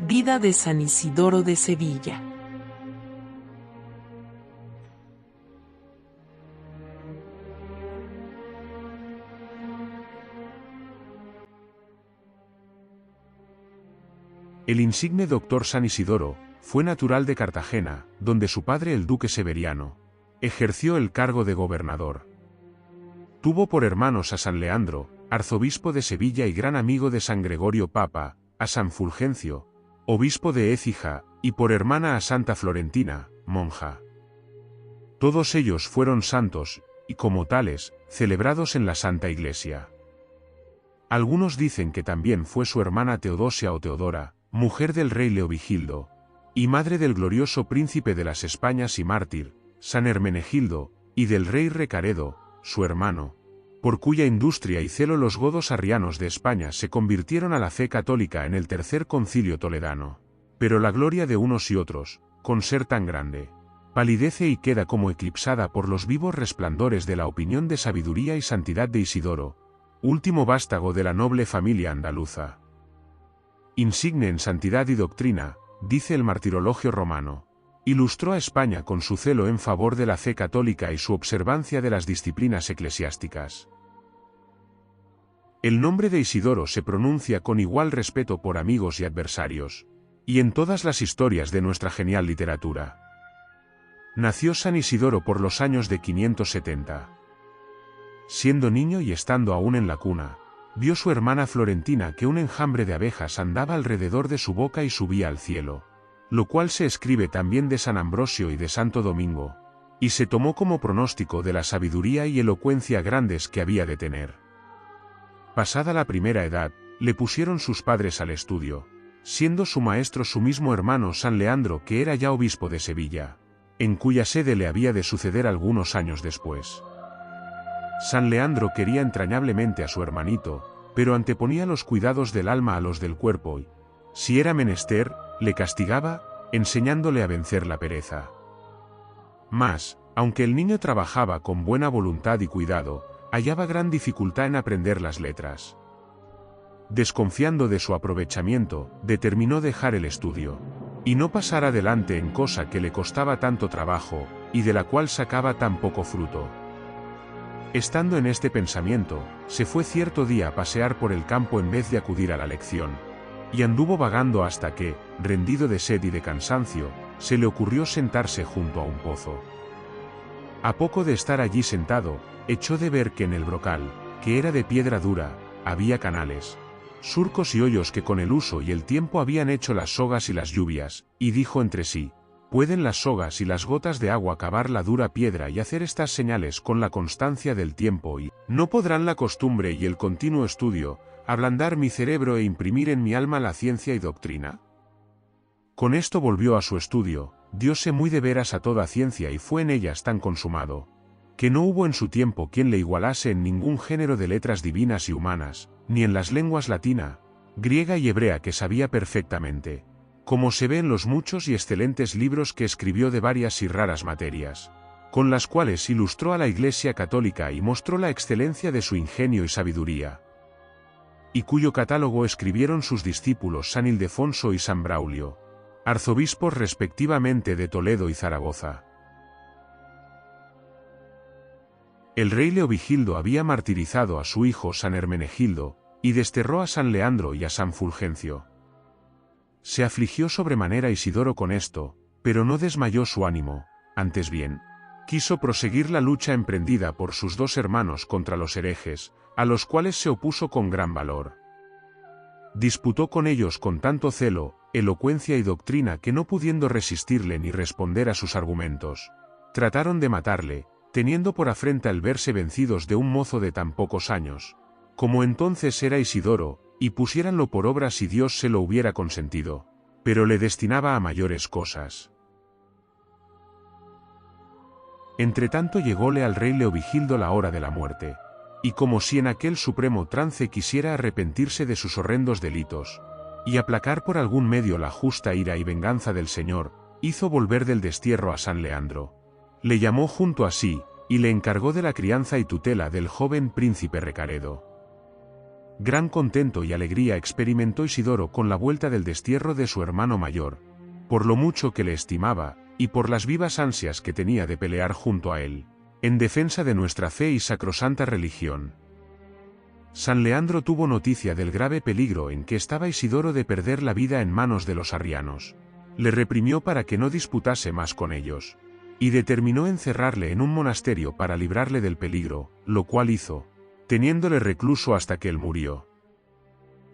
Vida de San Isidoro de Sevilla. El insigne doctor San Isidoro fue natural de Cartagena, donde su padre el duque Severiano ejerció el cargo de gobernador. Tuvo por hermanos a San Leandro, arzobispo de Sevilla y gran amigo de San Gregorio Papa, a San Fulgencio, obispo de Écija, y por hermana a Santa Florentina, monja. Todos ellos fueron santos, y como tales, celebrados en la Santa Iglesia. Algunos dicen que también fue su hermana Teodosia o Teodora, mujer del rey Leovigildo, y madre del glorioso príncipe de las Españas y mártir, San Hermenegildo, y del rey Recaredo, su hermano, por cuya industria y celo los godos arrianos de España se convirtieron a la fe católica en el tercer concilio toledano. Pero la gloria de unos y otros, con ser tan grande, palidece y queda como eclipsada por los vivos resplandores de la opinión de sabiduría y santidad de Isidoro, último vástago de la noble familia andaluza. Insigne en santidad y doctrina, dice el martirologio romano, ilustró a España con su celo en favor de la fe católica y su observancia de las disciplinas eclesiásticas. El nombre de Isidoro se pronuncia con igual respeto por amigos y adversarios, y en todas las historias de nuestra genial literatura. Nació San Isidoro por los años de 570. Siendo niño y estando aún en la cuna, vio su hermana Florentina que un enjambre de abejas andaba alrededor de su boca y subía al cielo, lo cual se escribe también de San Ambrosio y de Santo Domingo, y se tomó como pronóstico de la sabiduría y elocuencia grandes que había de tener. Pasada la primera edad, le pusieron sus padres al estudio, siendo su maestro su mismo hermano San Leandro, que era ya obispo de Sevilla, en cuya sede le había de suceder algunos años después. San Leandro quería entrañablemente a su hermanito, pero anteponía los cuidados del alma a los del cuerpo y, si era menester, le castigaba, enseñándole a vencer la pereza. Mas, aunque el niño trabajaba con buena voluntad y cuidado, hallaba gran dificultad en aprender las letras. Desconfiando de su aprovechamiento, determinó dejar el estudio, y no pasar adelante en cosa que le costaba tanto trabajo, y de la cual sacaba tan poco fruto. Estando en este pensamiento, se fue cierto día a pasear por el campo en vez de acudir a la lección, y anduvo vagando hasta que, rendido de sed y de cansancio, se le ocurrió sentarse junto a un pozo. A poco de estar allí sentado, echó de ver que en el brocal, que era de piedra dura, había canales, surcos y hoyos que con el uso y el tiempo habían hecho las sogas y las lluvias, y dijo entre sí: ¿pueden las sogas y las gotas de agua cavar la dura piedra y hacer estas señales con la constancia del tiempo, y no podrán la costumbre y el continuo estudio ablandar mi cerebro e imprimir en mi alma la ciencia y doctrina? Con esto volvió a su estudio, dióse muy de veras a toda ciencia y fue en ellas tan consumado, que no hubo en su tiempo quien le igualase en ningún género de letras divinas y humanas, ni en las lenguas latina, griega y hebrea que sabía perfectamente, como se ve en los muchos y excelentes libros que escribió de varias y raras materias, con las cuales ilustró a la Iglesia católica y mostró la excelencia de su ingenio y sabiduría, y cuyo catálogo escribieron sus discípulos San Ildefonso y San Braulio, arzobispos respectivamente de Toledo y Zaragoza. El rey Leovigildo había martirizado a su hijo San Hermenegildo, y desterró a San Leandro y a San Fulgencio. Se afligió sobremanera Isidoro con esto, pero no desmayó su ánimo, antes bien, quiso proseguir la lucha emprendida por sus dos hermanos contra los herejes, a los cuales se opuso con gran valor. Disputó con ellos con tanto celo, elocuencia y doctrina que no pudiendo resistirle ni responder a sus argumentos, trataron de matarle, teniendo por afrenta el verse vencidos de un mozo de tan pocos años, como entonces era Isidoro, y pusiéranlo por obra si Dios se lo hubiera consentido, pero le destinaba a mayores cosas. Entretanto llególe al rey Leovigildo la hora de la muerte, y como si en aquel supremo trance quisiera arrepentirse de sus horrendos delitos, y aplacar por algún medio la justa ira y venganza del Señor, hizo volver del destierro a San Leandro. Le llamó junto a sí, y le encargó de la crianza y tutela del joven príncipe Recaredo. Gran contento y alegría experimentó Isidoro con la vuelta del destierro de su hermano mayor, por lo mucho que le estimaba, y por las vivas ansias que tenía de pelear junto a él, en defensa de nuestra fe y sacrosanta religión. San Leandro tuvo noticia del grave peligro en que estaba Isidoro de perder la vida en manos de los arrianos. Le reprimió para que no disputase más con ellos, y determinó encerrarle en un monasterio para librarle del peligro, lo cual hizo, teniéndole recluso hasta que él murió.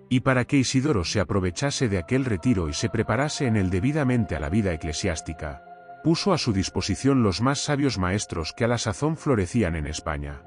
Y para que Isidoro se aprovechase de aquel retiro y se preparase en él debidamente a la vida eclesiástica, puso a su disposición los más sabios maestros que a la sazón florecían en España.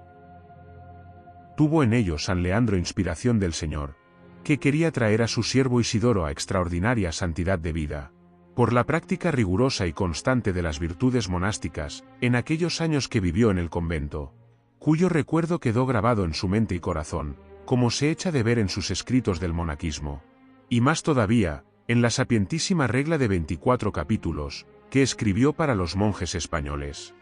Tuvo en ello San Leandro inspiración del Señor, que quería traer a su siervo Isidoro a extraordinaria santidad de vida, por la práctica rigurosa y constante de las virtudes monásticas, en aquellos años que vivió en el convento, cuyo recuerdo quedó grabado en su mente y corazón, como se echa de ver en sus escritos del monaquismo, y más todavía, en la sapientísima regla de 24 capítulos, que escribió para los monjes españoles.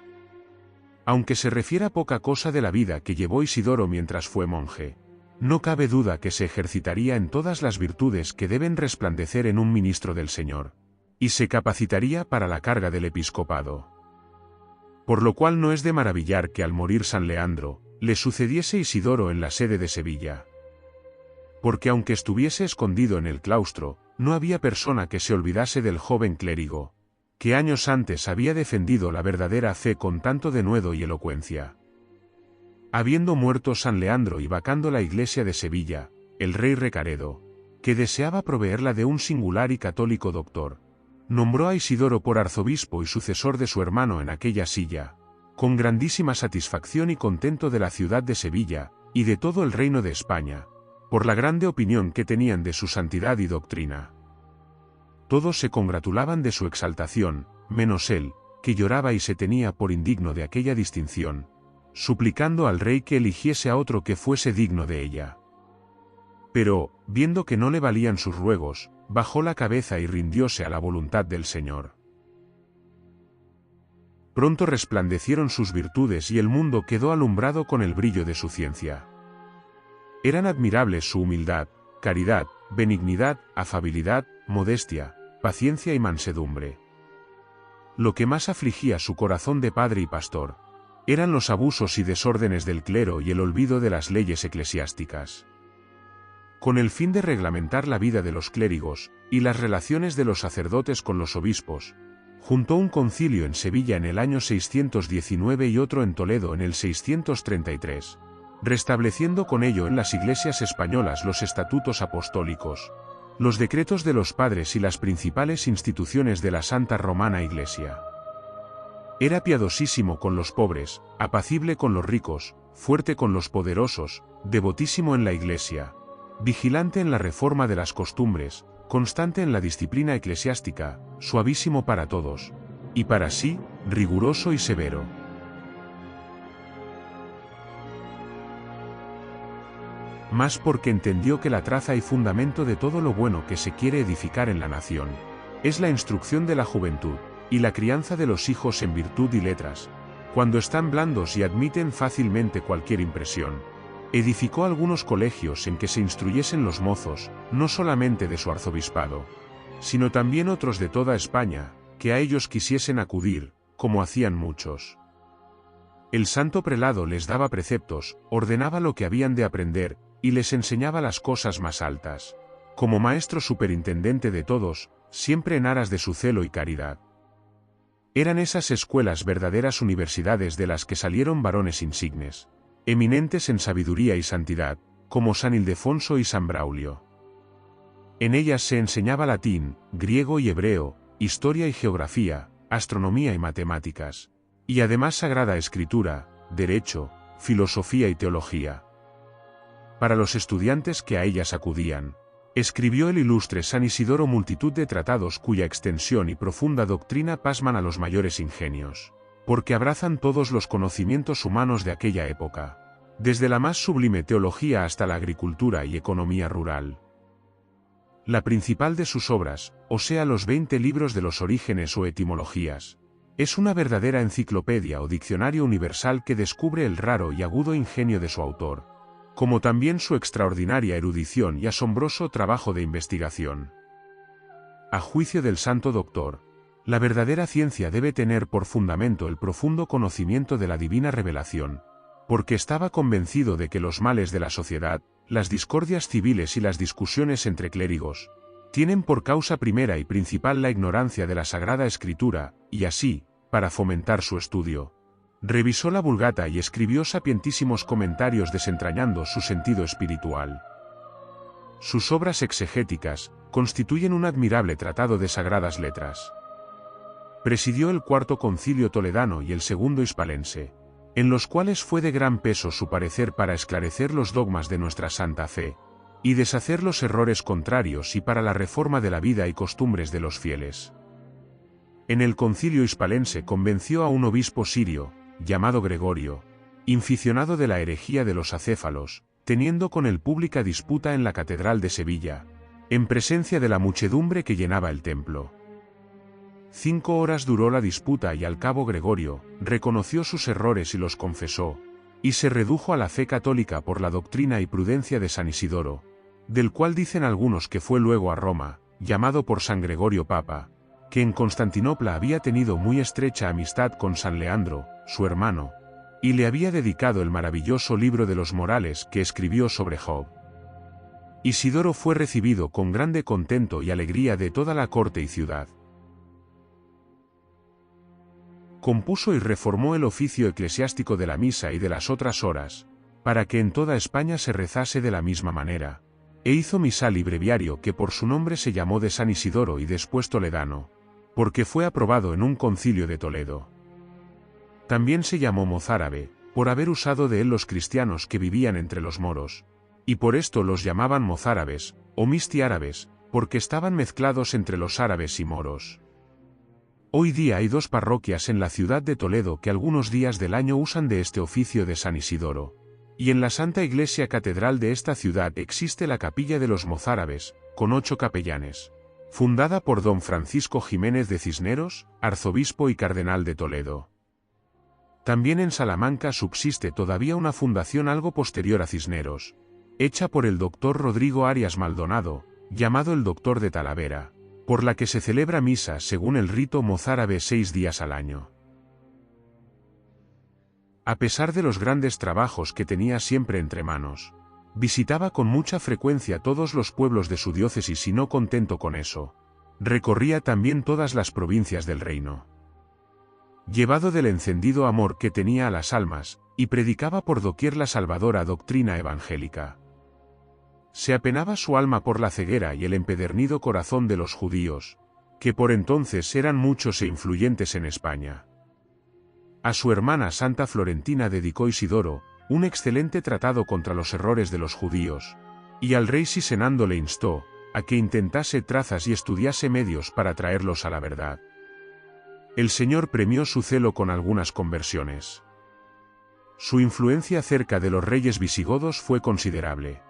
Aunque se refiera poca cosa de la vida que llevó Isidoro mientras fue monje, no cabe duda que se ejercitaría en todas las virtudes que deben resplandecer en un ministro del Señor, y se capacitaría para la carga del episcopado. Por lo cual no es de maravillar que al morir San Leandro, le sucediese Isidoro en la sede de Sevilla. Porque aunque estuviese escondido en el claustro, no había persona que se olvidase del joven clérigo, que años antes había defendido la verdadera fe con tanto denuedo y elocuencia. Habiendo muerto San Leandro y vacando la iglesia de Sevilla, el rey Recaredo, que deseaba proveerla de un singular y católico doctor, nombró a Isidoro por arzobispo y sucesor de su hermano en aquella silla, con grandísima satisfacción y contento de la ciudad de Sevilla, y de todo el reino de España, por la grande opinión que tenían de su santidad y doctrina. Todos se congratulaban de su exaltación, menos él, que lloraba y se tenía por indigno de aquella distinción, suplicando al rey que eligiese a otro que fuese digno de ella. Pero, viendo que no le valían sus ruegos, bajó la cabeza y rindióse a la voluntad del Señor. Pronto resplandecieron sus virtudes y el mundo quedó alumbrado con el brillo de su ciencia. Eran admirables su humildad, caridad, benignidad, afabilidad, modestia, paciencia y mansedumbre. Lo que más afligía su corazón de padre y pastor, eran los abusos y desórdenes del clero y el olvido de las leyes eclesiásticas. Con el fin de reglamentar la vida de los clérigos, y las relaciones de los sacerdotes con los obispos, juntó un concilio en Sevilla en el año 619 y otro en Toledo en el 633, restableciendo con ello en las iglesias españolas los estatutos apostólicos, los decretos de los padres y las principales instituciones de la Santa Romana Iglesia. Era piadosísimo con los pobres, apacible con los ricos, fuerte con los poderosos, devotísimo en la Iglesia, vigilante en la reforma de las costumbres, constante en la disciplina eclesiástica, suavísimo para todos, y para sí, riguroso y severo. Más porque entendió que la traza y fundamento de todo lo bueno que se quiere edificar en la nación, es la instrucción de la juventud, y la crianza de los hijos en virtud y letras, cuando están blandos y admiten fácilmente cualquier impresión. Edificó algunos colegios en que se instruyesen los mozos, no solamente de su arzobispado, sino también otros de toda España, que a ellos quisiesen acudir, como hacían muchos. El santo prelado les daba preceptos, ordenaba lo que habían de aprender, y les enseñaba las cosas más altas, como maestro superintendente de todos, siempre en aras de su celo y caridad. Eran esas escuelas verdaderas universidades de las que salieron varones insignes, eminentes en sabiduría y santidad, como San Ildefonso y San Braulio. En ellas se enseñaba latín, griego y hebreo, historia y geografía, astronomía y matemáticas, y además Sagrada Escritura, derecho, filosofía y teología. Para los estudiantes que a ellas acudían, escribió el ilustre San Isidoro multitud de tratados cuya extensión y profunda doctrina pasman a los mayores ingenios, porque abrazan todos los conocimientos humanos de aquella época, desde la más sublime teología hasta la agricultura y economía rural. La principal de sus obras, o sea los 20 libros de los orígenes o etimologías, es una verdadera enciclopedia o diccionario universal que descubre el raro y agudo ingenio de su autor, como también su extraordinaria erudición y asombroso trabajo de investigación. A juicio del Santo Doctor, la verdadera ciencia debe tener por fundamento el profundo conocimiento de la divina revelación, porque estaba convencido de que los males de la sociedad, las discordias civiles y las discusiones entre clérigos, tienen por causa primera y principal la ignorancia de la Sagrada Escritura, y así, para fomentar su estudio, revisó la Vulgata y escribió sapientísimos comentarios desentrañando su sentido espiritual. Sus obras exegéticas constituyen un admirable tratado de sagradas letras. Presidió el Cuarto Concilio Toledano y el Segundo Hispalense, en los cuales fue de gran peso su parecer para esclarecer los dogmas de nuestra Santa Fe, y deshacer los errores contrarios y para la reforma de la vida y costumbres de los fieles. En el Concilio Hispalense convenció a un obispo sirio, llamado Gregorio, inficionado de la herejía de los acéfalos, teniendo con él pública disputa en la Catedral de Sevilla, en presencia de la muchedumbre que llenaba el templo. 5 horas duró la disputa y al cabo Gregorio reconoció sus errores y los confesó, y se redujo a la fe católica por la doctrina y prudencia de San Isidoro, del cual dicen algunos que fue luego a Roma, llamado por San Gregorio Papa, que en Constantinopla había tenido muy estrecha amistad con San Leandro, su hermano, y le había dedicado el maravilloso libro de los Morales que escribió sobre Job. Isidoro fue recibido con grande contento y alegría de toda la corte y ciudad. Compuso y reformó el oficio eclesiástico de la misa y de las otras horas, para que en toda España se rezase de la misma manera, e hizo misal y breviario que por su nombre se llamó de San Isidoro y después Toledano, porque fue aprobado en un concilio de Toledo. También se llamó mozárabe, por haber usado de él los cristianos que vivían entre los moros, y por esto los llamaban mozárabes, o mistiárabes, porque estaban mezclados entre los árabes y moros. Hoy día hay 2 parroquias en la ciudad de Toledo que algunos días del año usan de este oficio de San Isidoro, y en la Santa Iglesia Catedral de esta ciudad existe la capilla de los mozárabes, con 8 capellanes, fundada por don Francisco Jiménez de Cisneros, arzobispo y cardenal de Toledo. También en Salamanca subsiste todavía una fundación algo posterior a Cisneros, hecha por el doctor Rodrigo Arias Maldonado, llamado el doctor de Talavera, por la que se celebra misa según el rito mozárabe 6 días al año. A pesar de los grandes trabajos que tenía siempre entre manos, visitaba con mucha frecuencia todos los pueblos de su diócesis y no contento con eso, recorría también todas las provincias del reino. Llevado del encendido amor que tenía a las almas, y predicaba por doquier la salvadora doctrina evangélica. Se apenaba su alma por la ceguera y el empedernido corazón de los judíos, que por entonces eran muchos e influyentes en España. A su hermana Santa Florentina dedicó Isidoro un excelente tratado contra los errores de los judíos, y al rey Sisenando le instó a que intentase trazas y estudiase medios para traerlos a la verdad. El Señor premió su celo con algunas conversiones. Su influencia cerca de los reyes visigodos fue considerable.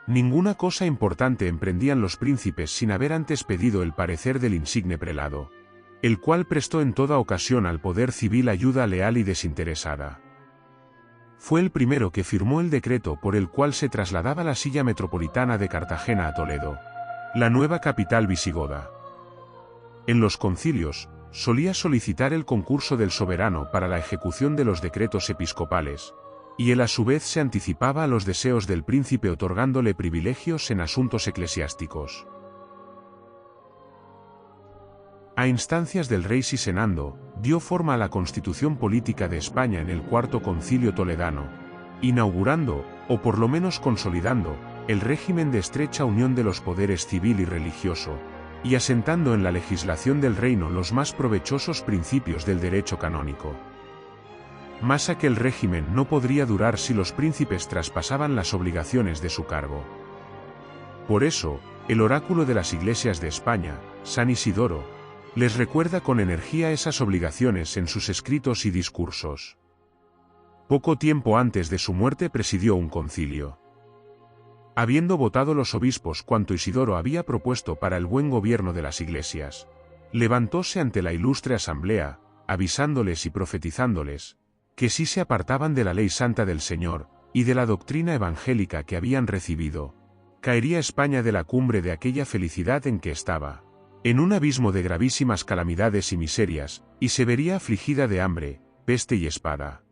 Ninguna cosa importante emprendían los príncipes sin haber antes pedido el parecer del insigne prelado, el cual prestó en toda ocasión al poder civil ayuda leal y desinteresada. Fue el primero que firmó el decreto por el cual se trasladaba la silla metropolitana de Cartagena a Toledo, la nueva capital visigoda. En los concilios, solía solicitar el concurso del soberano para la ejecución de los decretos episcopales, y él a su vez se anticipaba a los deseos del príncipe otorgándole privilegios en asuntos eclesiásticos. A instancias del rey Sisenando, dio forma a la Constitución Política de España en el Cuarto Concilio Toledano, inaugurando, o por lo menos consolidando, el régimen de estrecha unión de los poderes civil y religioso, y asentando en la legislación del reino los más provechosos principios del derecho canónico. Mas aquel régimen no podría durar si los príncipes traspasaban las obligaciones de su cargo. Por eso, el oráculo de las iglesias de España, San Isidoro, les recuerda con energía esas obligaciones en sus escritos y discursos. Poco tiempo antes de su muerte presidió un concilio. Habiendo votado los obispos cuanto Isidoro había propuesto para el buen gobierno de las iglesias, levantóse ante la ilustre asamblea, avisándoles y profetizándoles, que si se apartaban de la ley santa del Señor, y de la doctrina evangélica que habían recibido, caería España de la cumbre de aquella felicidad en que estaba, en un abismo de gravísimas calamidades y miserias, y se vería afligida de hambre, peste y espada.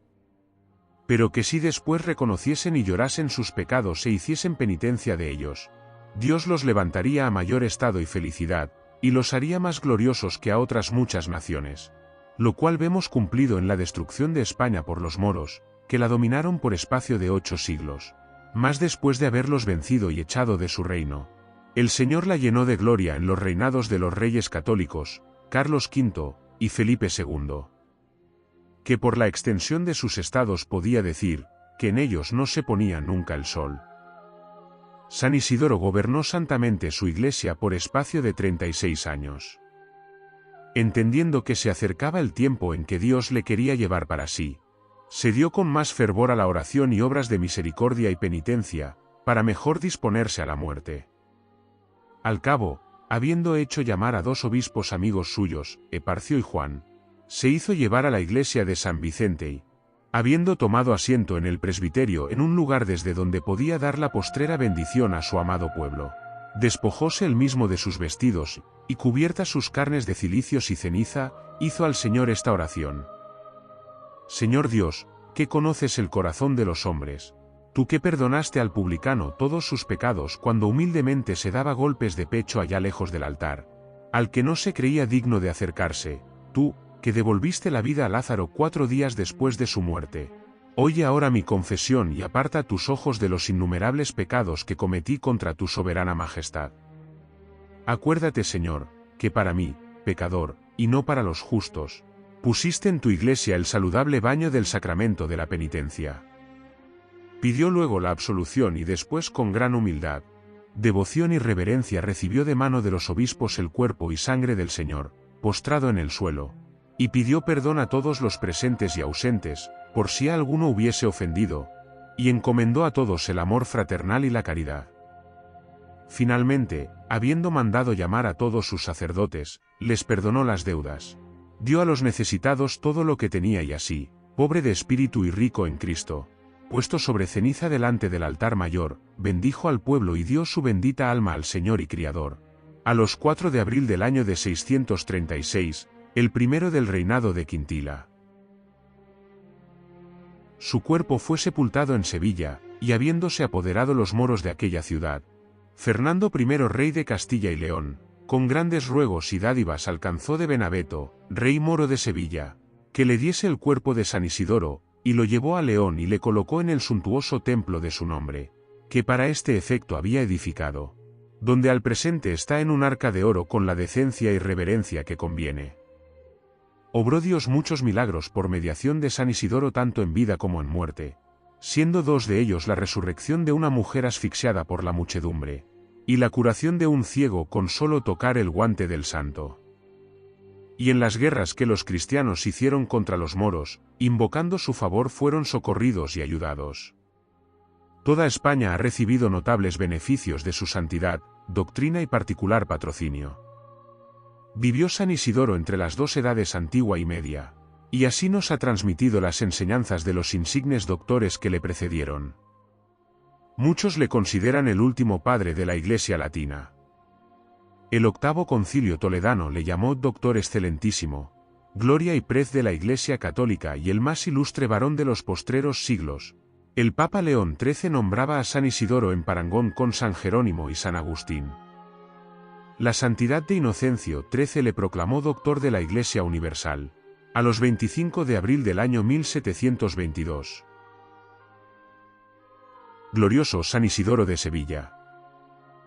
Pero que si después reconociesen y llorasen sus pecados e hiciesen penitencia de ellos, Dios los levantaría a mayor estado y felicidad, y los haría más gloriosos que a otras muchas naciones, lo cual vemos cumplido en la destrucción de España por los moros, que la dominaron por espacio de 8 siglos, más después de haberlos vencido y echado de su reino. El Señor la llenó de gloria en los reinados de los reyes católicos, Carlos V y Felipe II, que por la extensión de sus estados podía decir, que en ellos no se ponía nunca el sol. San Isidoro gobernó santamente su iglesia por espacio de 36 años. Entendiendo que se acercaba el tiempo en que Dios le quería llevar para sí, se dio con más fervor a la oración y obras de misericordia y penitencia, para mejor disponerse a la muerte. Al cabo, habiendo hecho llamar a 2 obispos amigos suyos, Eparcio y Juan, se hizo llevar a la iglesia de San Vicente y, habiendo tomado asiento en el presbiterio en un lugar desde donde podía dar la postrera bendición a su amado pueblo, despojóse él mismo de sus vestidos, y cubiertas sus carnes de cilicios y ceniza, hizo al Señor esta oración: Señor Dios, que conoces el corazón de los hombres, tú que perdonaste al publicano todos sus pecados cuando humildemente se daba golpes de pecho allá lejos del altar, al que no se creía digno de acercarse, tú, que devolviste la vida a Lázaro 4 días después de su muerte, oye ahora mi confesión y aparta tus ojos de los innumerables pecados que cometí contra tu soberana majestad. Acuérdate, Señor, que para mí, pecador, y no para los justos, pusiste en tu iglesia el saludable baño del sacramento de la penitencia. Pidió luego la absolución y después con gran humildad, devoción y reverencia recibió de mano de los obispos el cuerpo y sangre del Señor, postrado en el suelo, y pidió perdón a todos los presentes y ausentes, por si a alguno hubiese ofendido, y encomendó a todos el amor fraternal y la caridad. Finalmente, habiendo mandado llamar a todos sus sacerdotes, les perdonó las deudas, dio a los necesitados todo lo que tenía y así, pobre de espíritu y rico en Cristo, puesto sobre ceniza delante del altar mayor, bendijo al pueblo y dio su bendita alma al Señor y Criador. A los 4 de abril del año de 636, el primero del reinado de Quintila. Su cuerpo fue sepultado en Sevilla, y habiéndose apoderado los moros de aquella ciudad, Fernando I, rey de Castilla y León, con grandes ruegos y dádivas alcanzó de Benaveto, rey moro de Sevilla, que le diese el cuerpo de San Isidoro, y lo llevó a León y le colocó en el suntuoso templo de su nombre, que para este efecto había edificado, donde al presente está en un arca de oro con la decencia y reverencia que conviene. Obró Dios muchos milagros por mediación de San Isidoro tanto en vida como en muerte, siendo 2 de ellos la resurrección de una mujer asfixiada por la muchedumbre, y la curación de un ciego con solo tocar el guante del santo. Y en las guerras que los cristianos hicieron contra los moros, invocando su favor fueron socorridos y ayudados. Toda España ha recibido notables beneficios de su santidad, doctrina y particular patrocinio. Vivió San Isidoro entre las 2 edades antigua y media, y así nos ha transmitido las enseñanzas de los insignes doctores que le precedieron. Muchos le consideran el último padre de la Iglesia latina. El 8º Concilio Toledano le llamó Doctor Excelentísimo, gloria y prez de la Iglesia Católica y el más ilustre varón de los postreros siglos. El Papa León XIII nombraba a San Isidoro en parangón con San Jerónimo y San Agustín. La santidad de Inocencio XIII le proclamó doctor de la Iglesia Universal, a los 25 de abril del año 1722. Glorioso San Isidoro de Sevilla,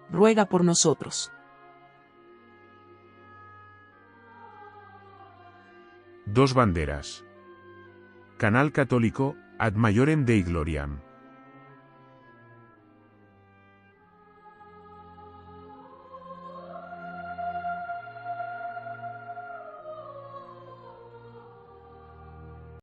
ruega por nosotros. 2 banderas. Canal Católico, ad maiorem Dei gloriam.